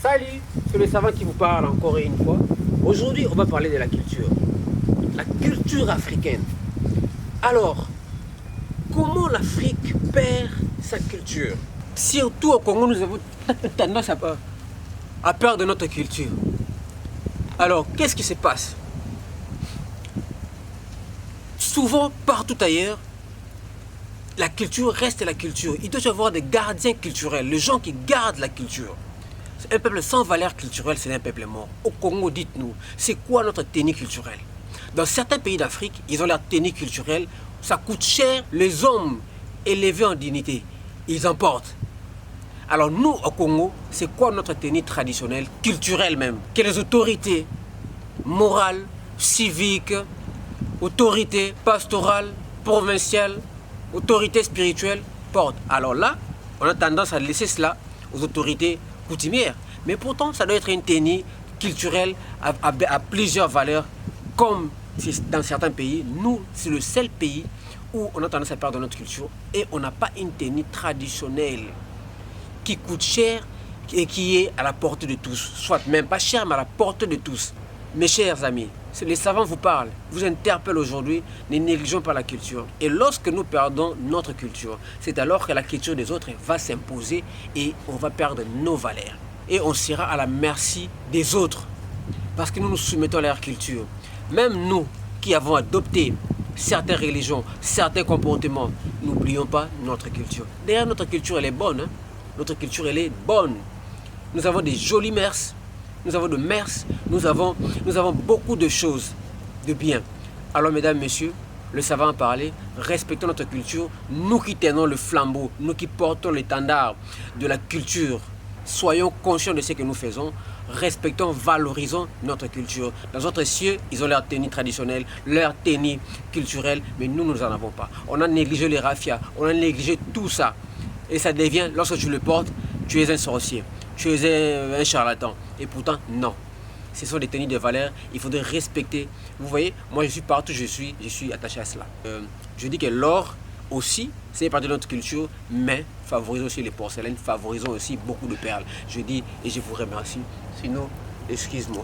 Salut, c'est le savant qui vous parle encore une fois. Aujourd'hui, on va parler de la culture africaine. Alors, comment l'Afrique perd sa culture? Surtout au Congo, nous avons tendance à perdre notre culture. Alors, qu'est-ce qui se passe? Souvent, partout ailleurs, la culture reste la culture. Il doit y avoir des gardiens culturels, les gens qui gardent la culture. C'est un peuple sans valeur culturelle, c'est un peuple mort. Au Congo, dites-nous, c'est quoi notre tenue culturelle? Dans certains pays d'Afrique, ils ont leur tenue culturelle, ça coûte cher, les hommes élevés en dignité, ils en portent. Alors nous, au Congo, c'est quoi notre tenue traditionnelle, culturelle même? Que les autorités morales, civiques, autorités pastorales, provinciales, autorités spirituelles portent. Alors là, on a tendance à laisser cela aux autorités coutumières. Mais pourtant, ça doit être une tenue culturelle à plusieurs valeurs, comme dans certains pays. Nous, c'est le seul pays où on a tendance à perdre notre culture et on n'a pas une tenue traditionnelle qui coûte cher et qui est à la portée de tous. Soit même pas cher, mais à la portée de tous. Mes chers amis, les savants vous parlent, vous interpellent aujourd'hui, ne négligeons pas la culture. Et lorsque nous perdons notre culture, c'est alors que la culture des autres va s'imposer et on va perdre nos valeurs. Et on sera à la merci des autres parce que nous nous soumettons à leur culture. Même nous qui avons adopté certaines religions, certains comportements, n'oublions pas notre culture. D'ailleurs, notre culture, elle est bonne. Hein? Notre culture, elle est bonne. Nous avons des jolies mers. Nous avons de mers, nous avons beaucoup de choses de bien. Alors mesdames, messieurs, le savant a parlé, respectons notre culture, nous qui tenons le flambeau, nous qui portons l'étendard de la culture, soyons conscients de ce que nous faisons, respectons, valorisons notre culture. Dans d'autres cieux, ils ont leur tenue traditionnelle, leur tenue culturelle, mais nous n'en avons pas. On a négligé les raffias, on a négligé tout ça. Et ça devient, lorsque tu le portes, tu es un sorcier. Tu es un charlatan. Et pourtant, non. Ce sont des tenues de valeur. Il faudrait respecter. Vous voyez, moi, je suis partout, je suis attaché à cela. Je dis que l'or aussi, c'est partie de notre culture, mais favorisons aussi les porcelaines, favorisons aussi beaucoup de perles. Je dis et je vous remercie. Sinon, excuse-moi.